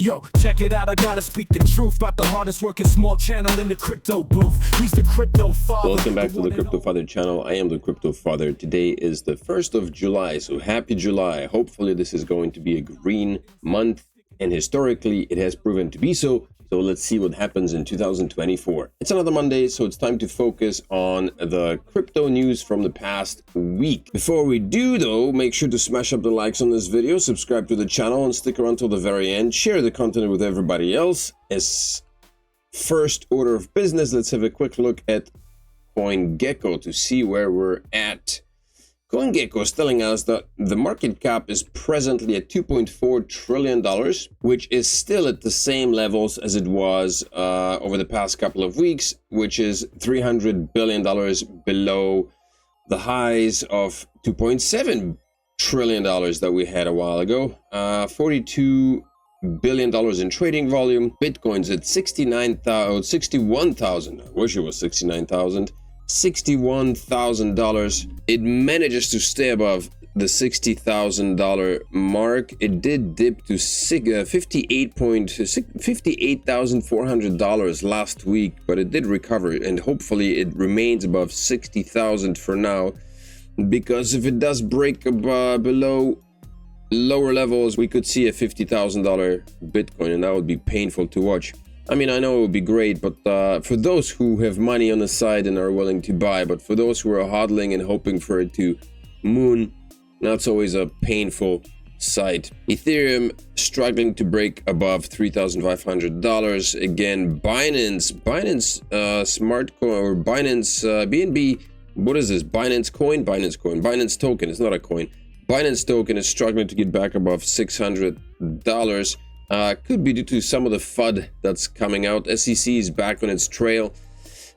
Yo, check it out, I gotta speak the truth about the hardest working small channel in the crypto booth. He's the crypto father. Welcome back to the Crypto Father channel. I am the Crypto Father. Today is the 1st of July, so happy July. Hopefully this is going to be a green month, and historically it has proven to be so. So let's see what happens in 2024. It's another Monday, so it's time to focus on the crypto news from the past week. Before we do though, make sure to smash up the likes on this video, subscribe to the channel, and stick around till the very end. Share the content with everybody else. As first order of business, let's have a quick look at CoinGecko to see where we're at. CoinGecko is telling us that the market cap is presently at $2.4 trillion, which is still at the same levels as it was over the past couple of weeks, which is $300 billion below the highs of $2.7 trillion that we had a while ago. $42 billion in trading volume. Bitcoin's at 61,000. I wish it was 69,000. $61,000. It manages to stay above the $60,000 mark. It did dip to $58,400 last week, but it did recover, and hopefully it remains above 60,000 for now, because if it does break below lower levels, we could see a $50,000 Bitcoin, and that would be painful to watch. I mean, I know it would be great, but for those who have money on the side and are willing to buy, but for those who are hodling and hoping for it to moon, that's always a painful sight. Ethereum struggling to break above $3,500. Again, Binance smart coin, or Binance BNB, what is this? Binance coin? Binance token. It's not a coin. Binance token is struggling to get back above $600. Could be due to some of the FUD that's coming out. SEC is back on its trail.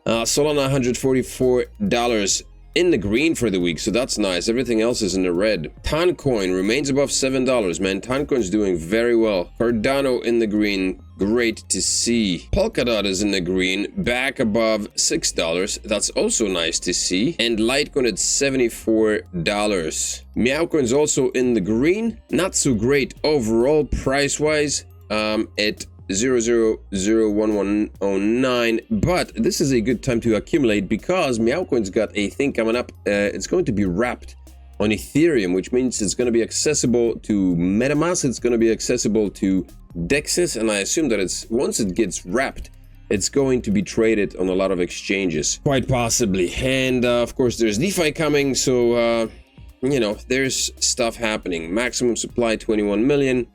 Solana $144 in the green for the week, so that's nice. Everything else is in the red. Toncoin remains above $7, man. Toncoin's doing very well. Cardano in the green, great to see. Polkadot is in the green, back above $6. That's also nice to see. And Litecoin at $74. Meowcoin's also in the green, not so great overall price-wise, at 0.001109, but this is a good time to accumulate because Meowcoin's got a thing coming up. It's going to be wrapped on Ethereum, which means it's going to be accessible to MetaMask, it's going to be accessible to DEXs, and I assume that once it gets wrapped, it's going to be traded on a lot of exchanges, quite possibly. And of course there's DeFi coming, so you know, there's stuff happening. Maximum supply 21 million.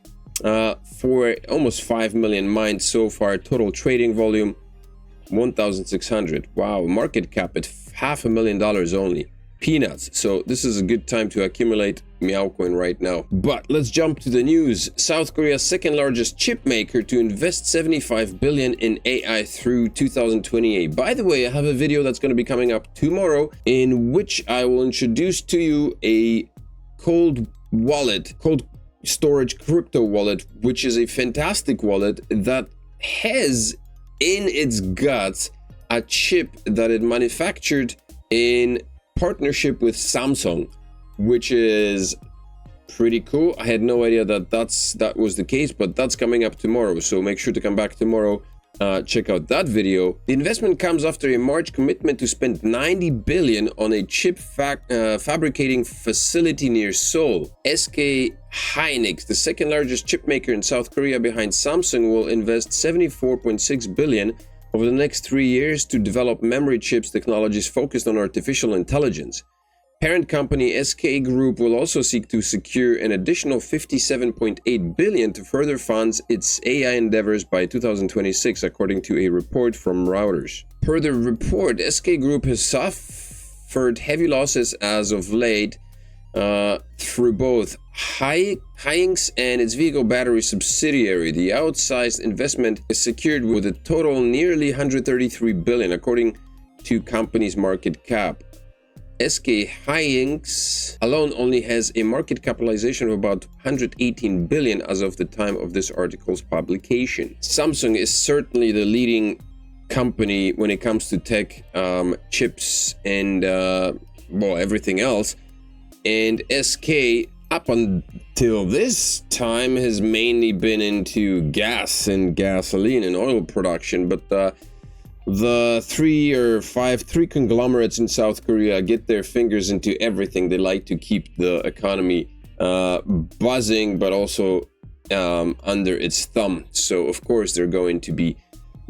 For almost 5 million mined so far. Total trading volume 1,600. Wow, market cap at $500,000 only. Peanuts. So this is a good time to accumulate Meowcoin right now. But let's jump to the news. South Korea's second largest chip maker to invest 75 billion in AI through 2028. By the way, I have a video that's going to be coming up tomorrow in which I will introduce to you a cold storage crypto wallet, which is a fantastic wallet that has in its guts a chip that it manufactured in partnership with Samsung, which is pretty cool. I had no idea that was the case, but that's coming up tomorrow, so make sure to come back tomorrow. Check out that video. The investment comes after a March commitment to spend 90 billion on a chip fabricating facility near Seoul. SK Hynix, the second largest chip maker in South Korea behind Samsung, will invest 74.6 billion over the next 3 years to develop memory chips technologies focused on artificial intelligence. Parent company SK Group will also seek to secure an additional 57.8 billion to further fund its AI endeavors by 2026, according to a report from Reuters. Per the report, SK Group has suffered heavy losses as of late through both Hynix and its vehicle battery subsidiary. The outsized investment is secured with a total nearly 133 billion, according to company's market cap. SK Hynix alone only has a market capitalization of about 118 billion as of the time of this article's publication. Samsung is certainly the leading company when it comes to tech, chips, and well, everything else. And SK up until this time has mainly been into gas and gasoline and oil production, but the three conglomerates in South Korea get their fingers into everything. They like to keep the economy buzzing, but also under its thumb. So of course they're going to be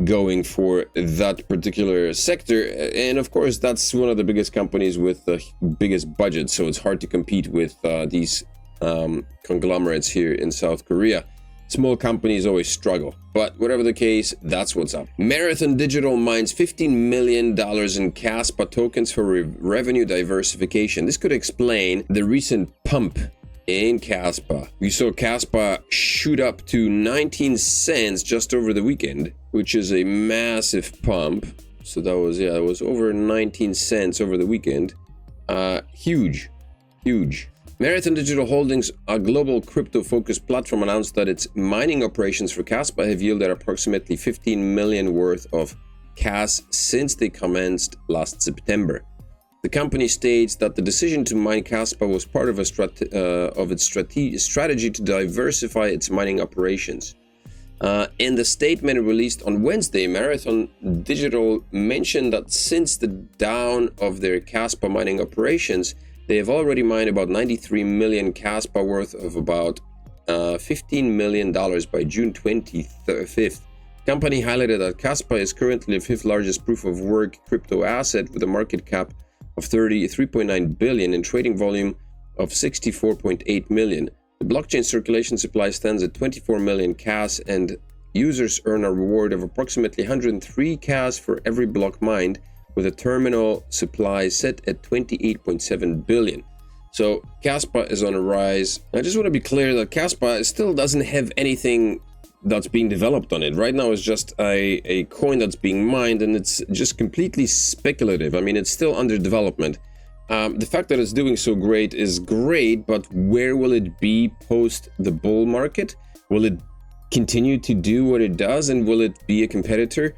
going for that particular sector, and of course that's one of the biggest companies with the biggest budget, so it's hard to compete with these conglomerates here in South Korea. Small companies always struggle, but whatever the case, that's what's up. Marathon Digital mines $15 million in Caspa tokens for revenue diversification. This could explain the recent pump in Caspa. We saw Caspa shoot up to 19 cents just over the weekend, which is a massive pump. So that was, yeah, it was over 19 cents over the weekend. Huge. Marathon Digital Holdings, a global crypto-focused platform, announced that its mining operations for Caspa have yielded approximately 15 million worth of cash since they commenced last September. The company states that the decision to mine Caspa was part of its strategy to diversify its mining operations. In the statement released on Wednesday, Marathon Digital mentioned that since the dawn of their Caspa mining operations, they have already mined about 93 million Caspa worth of about $15 million by June 25th. The company highlighted that Caspa is currently the fifth largest proof-of-work crypto asset with a market cap of 33.9 billion and trading volume of 64.8 million. The blockchain circulation supply stands at 24 million CAS, and users earn a reward of approximately 103 CAS for every block mined, with a terminal supply set at 28.7 billion. So Caspa is on a rise. I just want to be clear that Caspa still doesn't have anything that's being developed on it. Right now it's just a coin that's being mined, and it's just completely speculative. I mean, it's still under development. The fact that it's doing so great is great, but where will it be post the bull market? Will it continue to do what it does, and will it be a competitor?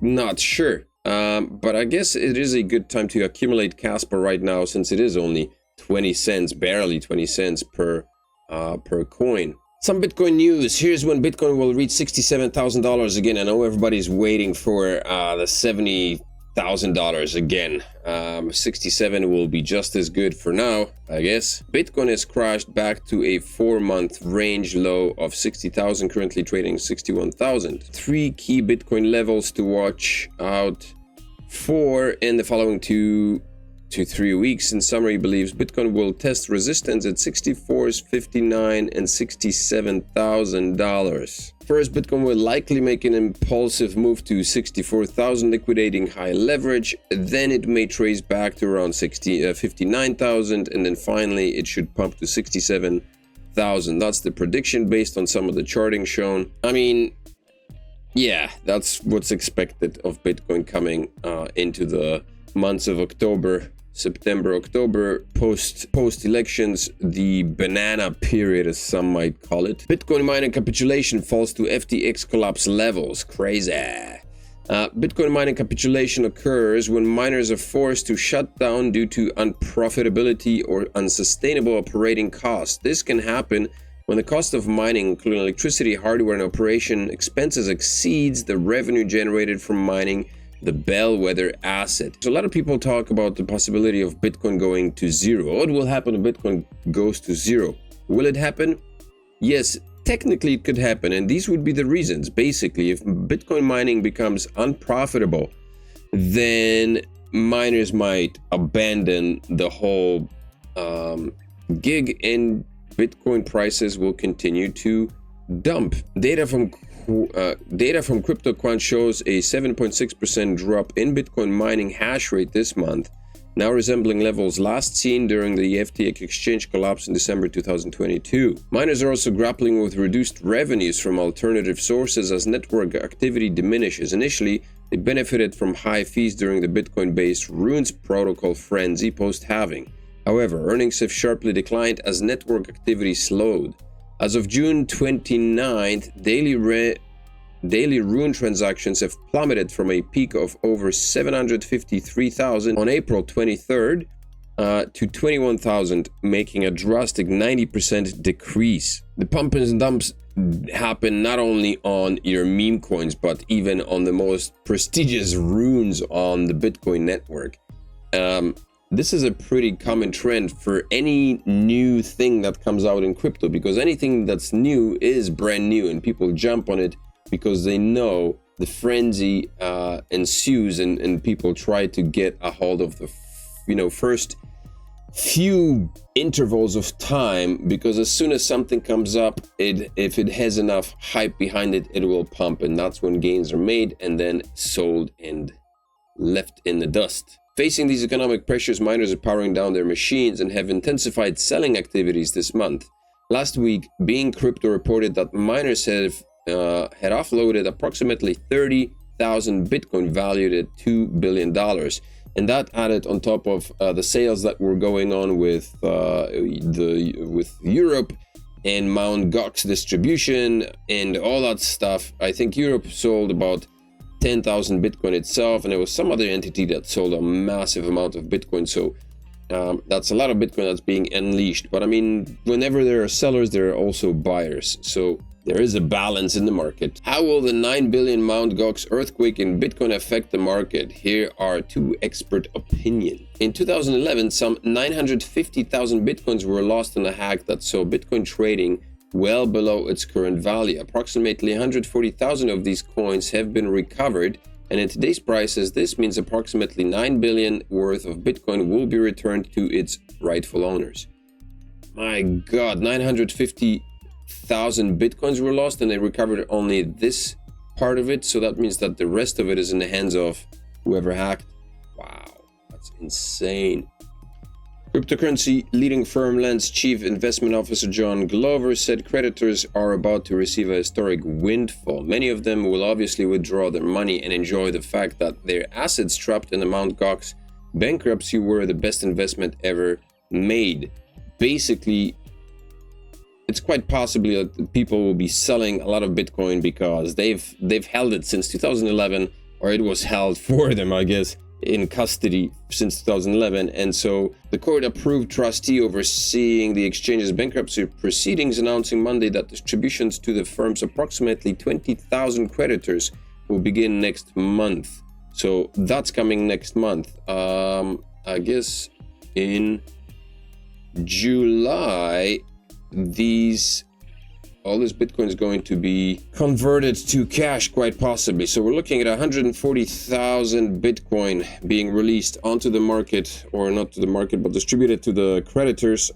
Not sure. But I guess it is a good time to accumulate Caspa right now, since it is only 20 cents, barely 20 cents per coin. Some Bitcoin news. Here's when Bitcoin will reach $67,000 again. I know everybody's waiting for the $70,000 again. 67 will be just as good for now, I guess. Bitcoin has crashed back to a 4-month range low of 60,000, currently trading 61,000. 3 key Bitcoin levels to watch out for in the following 2 to 3 weeks. In summary, believes Bitcoin will test resistance at $64,000, $59,000, and $67,000. First, Bitcoin will likely make an impulsive move to 64,000, liquidating high leverage. Then it may trace back to around 59,000, and then finally it should pump to 67,000. That's the prediction based on some of the charting shown. I mean, yeah, that's what's expected of Bitcoin coming into the months of September, October, post-elections, the banana period, as some might call it. Bitcoin mining capitulation falls to FTX collapse levels. Crazy. Bitcoin mining capitulation occurs when miners are forced to shut down due to unprofitability or unsustainable operating costs. This can happen when the cost of mining, including electricity, hardware, and operation expenses, exceeds the revenue generated from mining the bellwether asset. So a lot of people talk about the possibility of Bitcoin going to zero. What will happen if Bitcoin goes to zero? Will it happen? Yes, technically it could happen, and these would be the reasons. Basically, if Bitcoin mining becomes unprofitable, then miners might abandon the whole gig, and Bitcoin prices will continue to dump. Data from CryptoQuant shows a 7.6% drop in Bitcoin mining hash rate this month, now resembling levels last seen during the FTX exchange collapse in December 2022. Miners are also grappling with reduced revenues from alternative sources as network activity diminishes. Initially, they benefited from high fees during the Bitcoin-based Runes protocol frenzy post-halving. However, earnings have sharply declined as network activity slowed. As of June 29th, daily Rune transactions have plummeted from a peak of over 753,000 on April 23rd to 21,000, making a drastic 90% decrease. The pump and dumps happen not only on your meme coins, but even on the most prestigious runes on the Bitcoin network. This is a pretty common trend for any new thing that comes out in crypto, because anything that's new is brand new and people jump on it because they know the frenzy ensues and people try to get a hold of the first few intervals of time, because as soon as something comes up, if it has enough hype behind it, it will pump, and that's when gains are made and then sold and left in the dust. Facing these economic pressures, miners are powering down their machines and have intensified selling activities this month. Last week, Being Crypto reported that miners had offloaded approximately 30,000 Bitcoin valued at $2 billion. And that added on top of the sales that were going on with Europe and Mt. Gox distribution and all that stuff. I think Europe sold about 10,000 Bitcoin itself, and there was some other entity that sold a massive amount of Bitcoin. So that's a lot of Bitcoin that's being unleashed. But I mean, whenever there are sellers, there are also buyers. So there is a balance in the market. How will the 9 billion Mt. Gox earthquake in Bitcoin affect the market? Here are two expert opinions. In 2011, some 950,000 Bitcoins were lost in a hack that saw Bitcoin trading well below its current value. Approximately 140,000 of these coins have been recovered, and in today's prices, this means approximately 9 billion worth of Bitcoin will be returned to its rightful owners. My God, 950,000 Bitcoins were lost, and they recovered only this part of it, so that means that the rest of it is in the hands of whoever hacked. Wow, that's insane. Cryptocurrency leading firm Lend's chief investment officer John Glover said creditors are about to receive a historic windfall. Many of them will obviously withdraw their money and enjoy the fact that their assets trapped in the Mt. Gox bankruptcy were the best investment ever made. Basically, it's quite possibly that people will be selling a lot of Bitcoin because they've held it since 2011, or it was held for them, I guess, in custody since 2011. And so the court-approved trustee overseeing the exchange's bankruptcy proceedings announcing Monday that distributions to the firm's approximately 20,000 creditors will begin next month. So that's coming next month. I guess in July, all this Bitcoin is going to be converted to cash, quite possibly. So we're looking at 140,000 Bitcoin being released onto the market, or not to the market, but distributed to the creditors.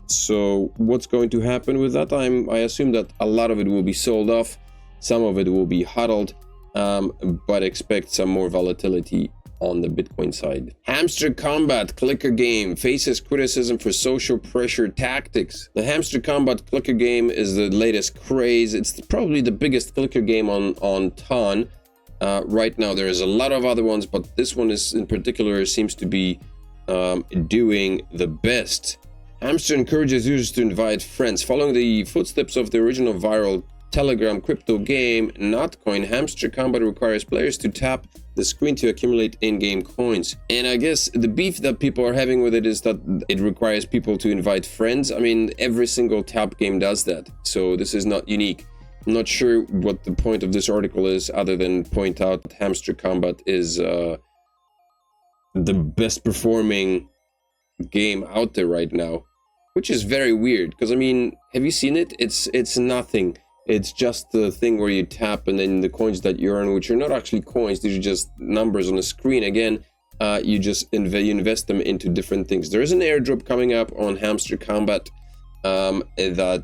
So what's going to happen with that? I assume that a lot of it will be sold off. Some of it will be hodled, but expect some more volatility on the Bitcoin side. Hamster Combat clicker game faces criticism for social pressure tactics. The Hamster Combat clicker game is the latest craze. It's probably the biggest clicker game on Ton right now. There is a lot of other ones, but this one is in particular seems to be doing the best. Hamster encourages users to invite friends. Following the footsteps of the original viral Telegram crypto game Notcoin, Hamster Combat requires players to tap the screen to accumulate in-game coins. And I guess the beef that people are having with it is that it requires people to invite friends. I mean, every single tap game does that, so this is not unique. I'm not sure what the point of this article is, other than point out that Hamster Combat is the best performing game out there right now, which is very weird, because I mean, have you seen it? It's nothing. It's just the thing where you tap, and then the coins that you earn, which are not actually coins, these are just numbers on a screen. Again, you just invest them into different things. There is an airdrop coming up on Hamster Combat that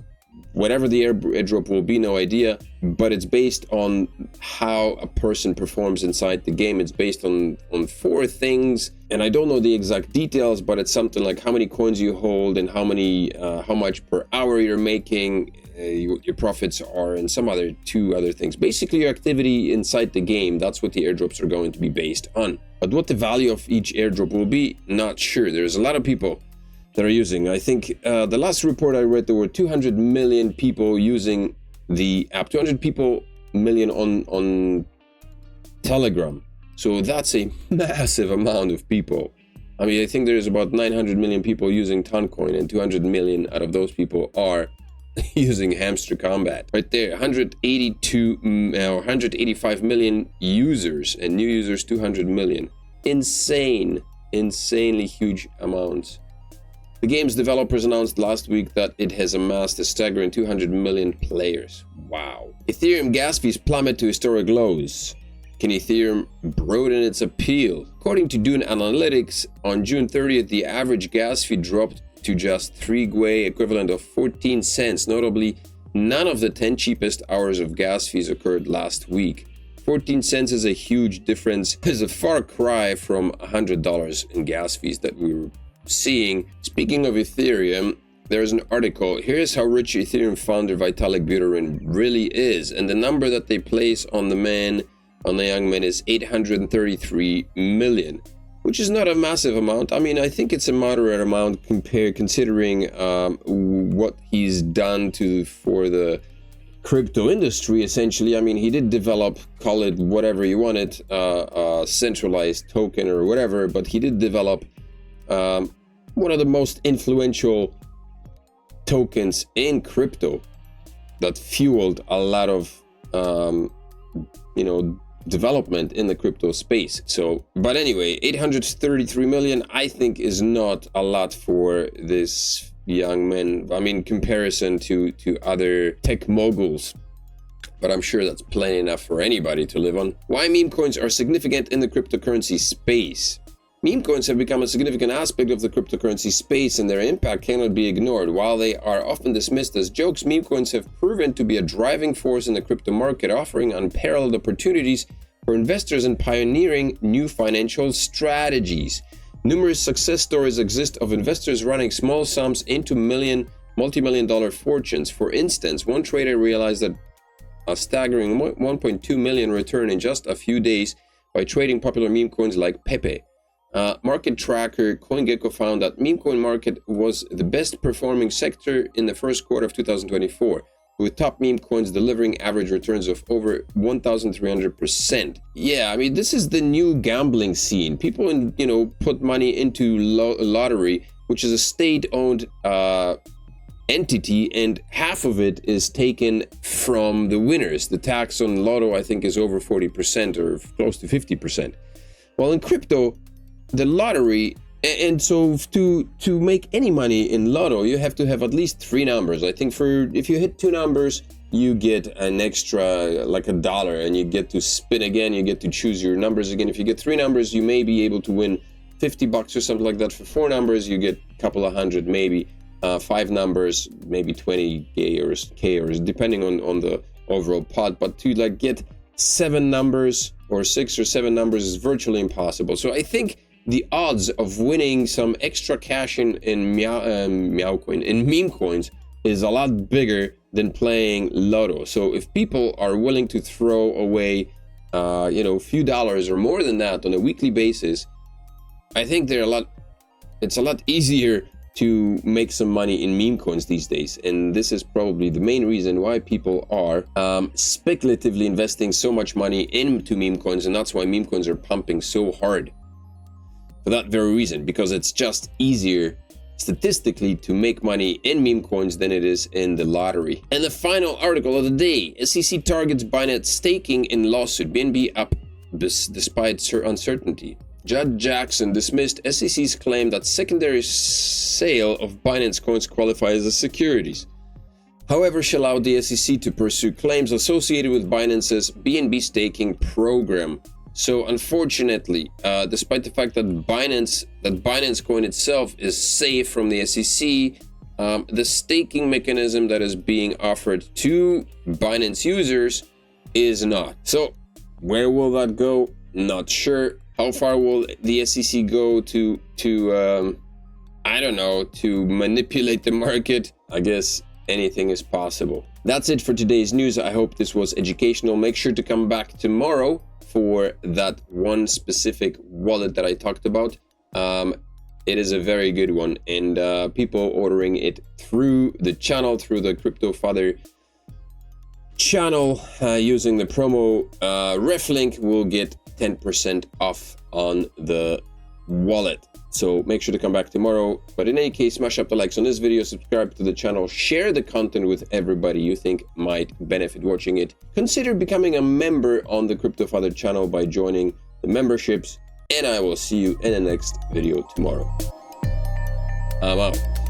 whatever the airdrop will be, no idea, but it's based on how a person performs inside the game. It's based on 4 things, and I don't know the exact details, but it's something like how many coins you hold and how much per hour you're making, your profits are, and some 2 other things. Basically your activity inside the game, that's what the airdrops are going to be based on. But what the value of each airdrop will be, not sure. There's a lot of people that are using. I think the last report I read, there were 200 million people using the app, 200 million on Telegram. So that's a massive amount of people I mean, I think there's about 900 million people using Toncoin, and 200 million out of those people are using Hamster Combat. Right there, 185 million users, and new users 200 million. Insanely huge amounts. The game's developers announced last week that it has amassed a staggering 200 million players. Wow. Ethereum gas fees plummet to historic lows. Can Ethereum broaden its appeal? According to Dune Analytics, on June 30th, the average gas fee dropped to just 3 gwei, equivalent of 14 cents. Notably, none of the 10 cheapest hours of gas fees occurred last week. 14 cents is a huge difference. It's a far cry from $100 in gas fees that we were seeing. Speaking of Ethereum, there's an article. Here's how rich Ethereum founder Vitalik Buterin really is, and the number that they place on the young man is 833 million, which is not a massive amount. I mean, I think it's a moderate amount considering what he's done for the crypto industry. Essentially, I mean, he did develop, call it whatever you want it, centralized token or whatever, but he did develop one of the most influential tokens in crypto that fueled a lot of development in the crypto space. So, but anyway, 833 million I think is not a lot for this young man. I mean, comparison to other tech moguls, but I'm sure that's plenty enough for anybody to live on. Why meme coins are significant in the cryptocurrency space. Meme coins have become a significant aspect of the cryptocurrency space, and their impact cannot be ignored. While they are often dismissed as jokes, meme coins have proven to be a driving force in the crypto market, offering unparalleled opportunities for investors and pioneering new financial strategies. Numerous success stories exist of investors running small sums into multi-million dollar fortunes. For instance, one trader realized that a staggering 1.2 million return in just a few days by trading popular meme coins like Pepe. Market tracker CoinGecko found that meme coin market was the best performing sector in the first quarter of 2024, with top meme coins delivering average returns of over 1,300%. Yeah, I mean, this is the new gambling scene. People, put money into lottery, which is a state-owned entity, and half of it is taken from the winners. The tax on lotto, I think, is over 40% or close to 50%. While in crypto, the lottery, and so to make any money in lotto, you have to have at least 3 numbers. I think if you hit 2 numbers, you get an extra like $1, and you get to spin again, you get to choose your numbers again. If you get 3 numbers, you may be able to win $50 or something like that. For 4 numbers, you get a couple of hundred, maybe. 5 numbers, maybe 20K or K, or depending on the overall pot. But to get 7 numbers or 6 or 7 numbers is virtually impossible. So I think the odds of winning some extra cash in Meowcoin, in meme coins, is a lot bigger than playing lotto. So if people are willing to throw away, a few dollars or more than that on a weekly basis, I think it's a lot easier to make some money in meme coins these days. And this is probably the main reason why people are speculatively investing so much money into meme coins, and that's why meme coins are pumping so hard. For that very reason, because it's just easier statistically to make money in meme coins than it is in the lottery. And the final article of the day: SEC targets Binance staking in lawsuit. BNB up despite uncertainty. Judge Jackson dismissed SEC's claim that secondary sale of Binance coins qualifies as securities. However, she allowed the SEC to pursue claims associated with Binance's BNB staking program. So unfortunately, despite the fact that Binance coin itself is safe from the SEC, the staking mechanism that is being offered to Binance users is not. So where will that go? Not sure. How far will the SEC go to manipulate the market? I guess anything is possible. That's it for today's news. I hope this was educational. Make sure to come back tomorrow for that one specific wallet that I talked about. It is a very good one, and people ordering it through the channel, through the Crypto Father channel, using the promo ref link, will get 10% off on the wallet. So make sure to come back tomorrow. But in any case, smash up the likes on this video, subscribe to the channel, share the content with everybody you think might benefit watching it. Consider becoming a member on the Crypto Father channel by joining the memberships. And I will see you in the next video tomorrow. I'm out.